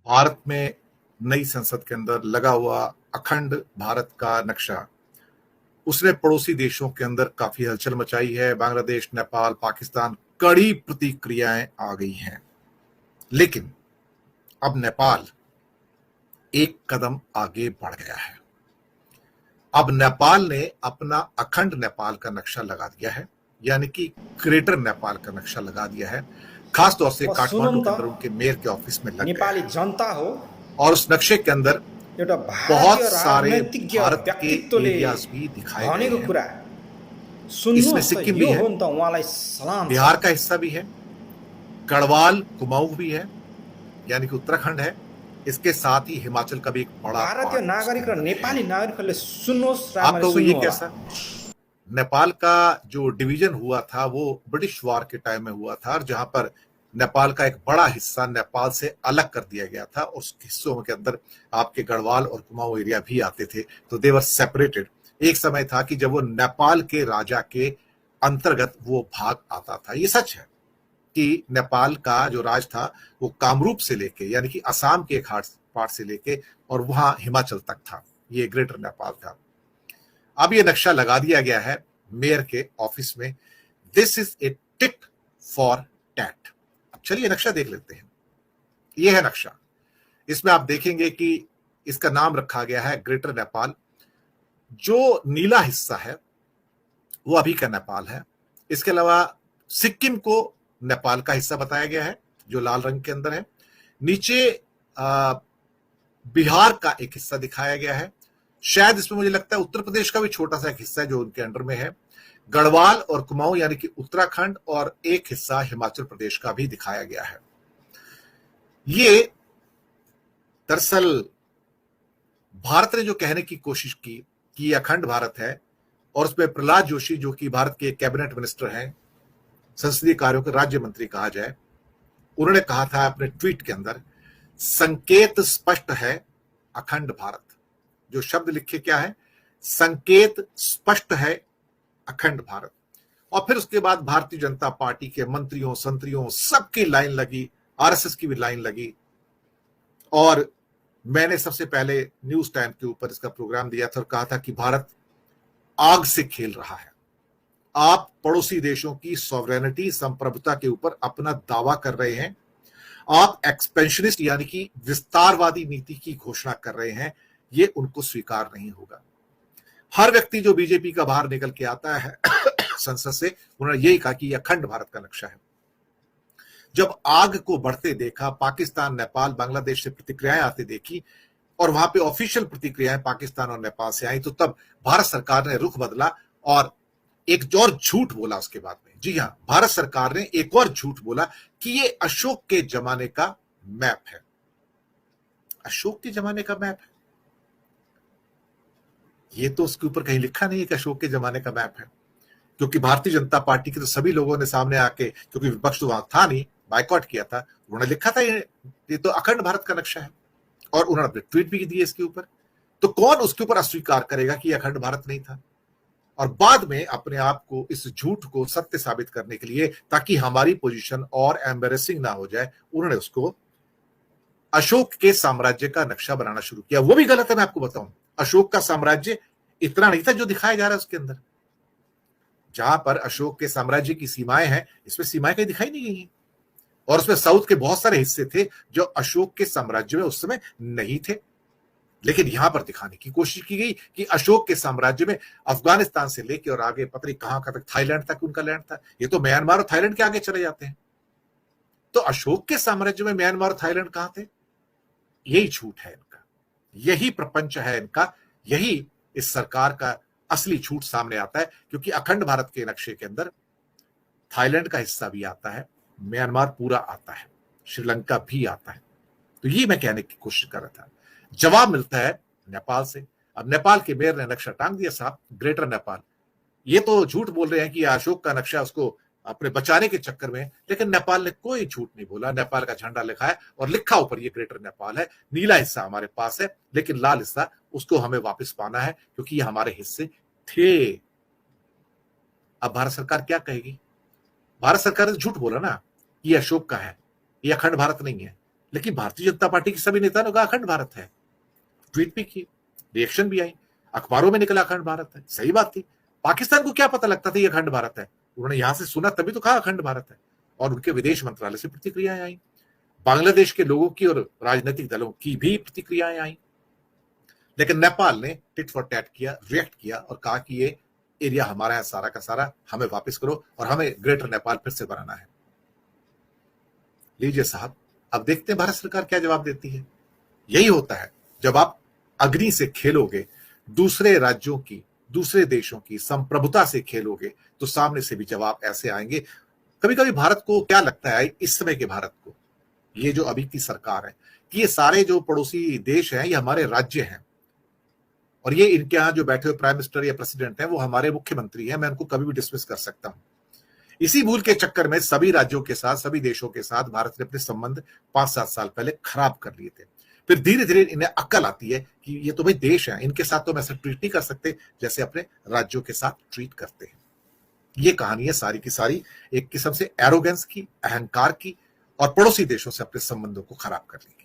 भारत में नई संसद के अंदर लगा हुआ अखंड भारत का नक्शा उसने पड़ोसी देशों के अंदर काफी हलचल मचाई है। बांग्लादेश, नेपाल, पाकिस्तान, कड़ी प्रतिक्रियाएं आ गई हैं। लेकिन अब नेपाल एक कदम आगे बढ़ गया है। अब नेपाल ने अपना अखंड नेपाल का नक्शा लगा दिया है, यानी कि ग्रेटर नेपाल का नक्शा लगा दिया है। खास तौर से काठमांडू के अंदर उनके मेयर के ऑफिस में लग गया नेपाली है। जनता हो और उस नक्शे के अंदर एउटा बहुत भारतीय सारे राजनैतिज्ञ भारत के व्यक्तित्वले एरियाज भी दिखाए गए भनेको हैं। कुरा इसमें सुन्नुहोस् त, सिक्किम भी यो है, हो नि त उहाँलाई सलाम छ। बिहार का हिस्सा भी है, गढ़वाल कुमाऊं भी है, यानी कि उत्तराखंड है। इसके साथ ही हिमाचल का भी एक बड़ा भारतीय पार्ट उसके नागरिक र अंदर है। नेपाली नागरिकहरूले सुन्नुहोस्, आप राम्ररी कहोगे ये सुन्नु होला। कैसा? नेपाल का जो डिवीजन हुआ था वो ब्रिटिश वार के टाइम में हुआ था, और जहां पर नेपाल का एक बड़ा हिस्सा नेपाल से अलग कर दिया गया था। उस हिस्सों के अंदर आपके गढ़वाल और कुमाऊं एरिया भी आते थे, तो दे वर सेपरेटेड। एक समय था कि जब वो नेपाल के राजा के अंतर्गत वो भाग आता था। ये सच है कि नेपाल का जो राज था वो कामरूप से लेके, यानी कि असम के एक पार्ट से लेके और वहां हिमाचल तक था। ये ग्रेटर नेपाल था। अब ये नक्शा लगा दिया गया है मेयर के ऑफिस में। This is a tit for tat. अब चलिए नक्शा देख लेते हैं। ये है नक्शा। इसमें आप देखेंगे कि इसका नाम रखा गया है ग्रेटर नेपाल। जो नीला हिस्सा है वो अभी का नेपाल है। इसके अलावा सिक्किम को नेपाल का हिस्सा बताया गया है, जो लाल रंग के अंदर है। नीचे बिहार का एक हिस्सा दिखाया गया है। शायद इसमें मुझे लगता है उत्तर प्रदेश का भी छोटा सा एक हिस्सा है जो उनके अंडर में है। गढ़वाल और कुमाऊं यानी कि उत्तराखंड, और एक हिस्सा हिमाचल प्रदेश का भी दिखाया गया है। ये दरअसल भारत ने जो कहने की कोशिश की कि अखंड भारत है, और उसमें प्रहलाद जोशी जो कि भारत के कैबिनेट मिनिस्टर हैं, संसदीय कार्यों के राज्य मंत्री कहा जाए, उन्होंने कहा था अपने ट्वीट के अंदर, संकेत स्पष्ट है अखंड भारत। जो शब्द लिखे क्या है? संकेत स्पष्ट है अखंड भारत। और फिर उसके बाद भारतीय जनता पार्टी के मंत्रियों संतरियों सबकी लाइन लगी, आरएसएस की भी लाइन लगी। और मैंने सबसे पहले न्यूज टाइम के ऊपर इसका प्रोग्राम दिया था और कहा था कि भारत आग से खेल रहा है। आप पड़ोसी देशों की सॉवरेनिटी, संप्रभुता के ऊपर अपना दावा कर रहे हैं। आप एक्सपेंशनिस्ट यानी कि विस्तारवादी नीति की घोषणा कर रहे हैं। ये उनको स्वीकार नहीं होगा। हर व्यक्ति जो बीजेपी का बाहर निकल के आता है संसद से, उन्होंने यही कहा कि यह अखंड भारत का नक्शा है। जब आग को बढ़ते देखा, पाकिस्तान, नेपाल, बांग्लादेश से प्रतिक्रियाएं आते देखी, और वहां पे ऑफिशियल प्रतिक्रियाएं पाकिस्तान और नेपाल से आई, तो तब भारत सरकार ने रुख बदला और एक और झूठ बोला उसके बाद में। जी हां, भारत सरकार ने एक और झूठ बोला कि ये अशोक के जमाने का मैप है। अशोक के जमाने का मैप है? ये तो उसके ऊपर कहीं लिखा नहीं है कि अशोक के जमाने का मैप है। क्योंकि भारतीय जनता पार्टी के तो सभी लोगों ने सामने आके, क्योंकि विपक्ष तो वहां था नहीं, बाइकआउट किया था, उन्होंने लिखा था ये तो अखंड भारत का नक्शा है, और उन्होंने अपने ट्वीट भी दिए इसके ऊपर। तो कौन उसके ऊपर अस्वीकार करेगा कि अखंड भारत नहीं था? और बाद में अपने आप को, इस झूठ को सत्य साबित करने के लिए, ताकि हमारी पोजीशन और एम्बेरेसिंग ना हो जाए, उन्होंने उसको अशोक के साम्राज्य का नक्शा बनाना शुरू किया। वो भी गलत है, मैं आपको बताऊं। अशोक का साम्राज्य इतना नहीं था जो दिखाया जा रहा है उसके अंदर। जहां पर अशोक के साम्राज्य की सीमाएं हैं, इसमें सीमाएं कहीं दिखाई नहीं गई हैं। और उसमें साउथ के बहुत सारे हिस्से थे जो अशोक के साम्राज्य में उस समय नहीं थे। लेकिन यहां पर दिखाने की कोशिश की गई कि अशोक के साम्राज्य में अफगानिस्तान से लेकर और आगे पता नहीं कहां तक, थाईलैंड तक उनका लैंड था। ये तो म्यांमार और थाईलैंड के आगे चले जाते हैं। तो अशोक के साम्राज्य में म्यांमार और थाईलैंड कहां थे? यही झूठ है इनका, यही प्रपंच है इनका, यही इस सरकार का असली झूठ सामने आता है। क्योंकि अखंड भारत के नक्शे के अंदर थाईलैंड का हिस्सा भी आता है, म्यांमार पूरा आता है, श्रीलंका भी आता है। तो ये मैं कहने की कोशिश कर रहा था। जवाब मिलता है नेपाल से। अब नेपाल के मेयर ने नक्शा टांग दिया साहब, ग्रेटर नेपाल। ये तो झूठ बोल रहे हैं कि अशोक का नक्शा उसको अपने बचाने के चक्कर में, लेकिन नेपाल ने कोई झूठ नहीं बोला। नेपाल का झंडा लिखा है और लिखा ऊपर ये ग्रेटर नेपाल है। नीला हिस्सा हमारे पास है, लेकिन लाल हिस्सा उसको हमें वापस पाना है, क्योंकि ये हमारे हिस्से थे। अब भारत सरकार क्या कहेगी? भारत सरकार ने झूठ बोला ना, ये अशोक का है, ये अखंड भारत नहीं है। लेकिन भारतीय जनता पार्टी के सभी नेताओं ने कहा अखंड भारत है, ट्वीट भी किए, रिएक्शन भी आई, अखबारों में निकला अखंड भारत है। सही बात थी। पाकिस्तान को क्या पता लगता था ये अखंड भारत है? उन्होंने यहां से सुना तभी तो कहा अखंड भारत है, और उनके विदेश मंत्रालय से प्रतिक्रियाएं आई, बांग्लादेश के लोगों की और राजनीतिक दलों की भी प्रतिक्रियाएं आई। लेकिन नेपाल ने टिट फॉर टैट किया, रिएक्ट किया और कहा कि ये एरिया हमारा है सारा का सारा, हमें वापस करो और हमें ग्रेटर नेपाल फिर से बनाना है। लीजिए साहब, अब देखते हैं भारत सरकार क्या जवाब देती है। यही होता है जब आप अग्नि से खेलोगे, दूसरे राज्यों की, दूसरे देशों की संप्रभुता से खेलोगे, तो सामने से भी जवाब ऐसे आएंगे। कभी कभी भारत को क्या लगता है, इस समय के भारत को, ये जो अभी की सरकार है, कि ये सारे जो पड़ोसी देश हैं ये हमारे राज्य हैं, और ये इनके यहाँ जो बैठे हुए प्राइम मिनिस्टर या प्रेसिडेंट हैं वो हमारे मुख्यमंत्री हैं, मैं उनको कभी भी डिसमिस कर सकता हूं। इसी भूल के चक्कर में सभी राज्यों के साथ, सभी देशों के साथ भारत ने अपने संबंध 5-7 साल पहले खराब कर लिए थे। फिर धीरे धीरे इन्हें अक्ल आती है कि ये तो भाई देश है, इनके साथ तो हम ऐसा ट्रीट नहीं कर सकते जैसे अपने राज्यों के साथ ट्रीट करते हैं। ये कहानी है सारी की सारी एक किस्म से एरोगेंस की, अहंकार की, और पड़ोसी देशों से अपने संबंधों को खराब करने की।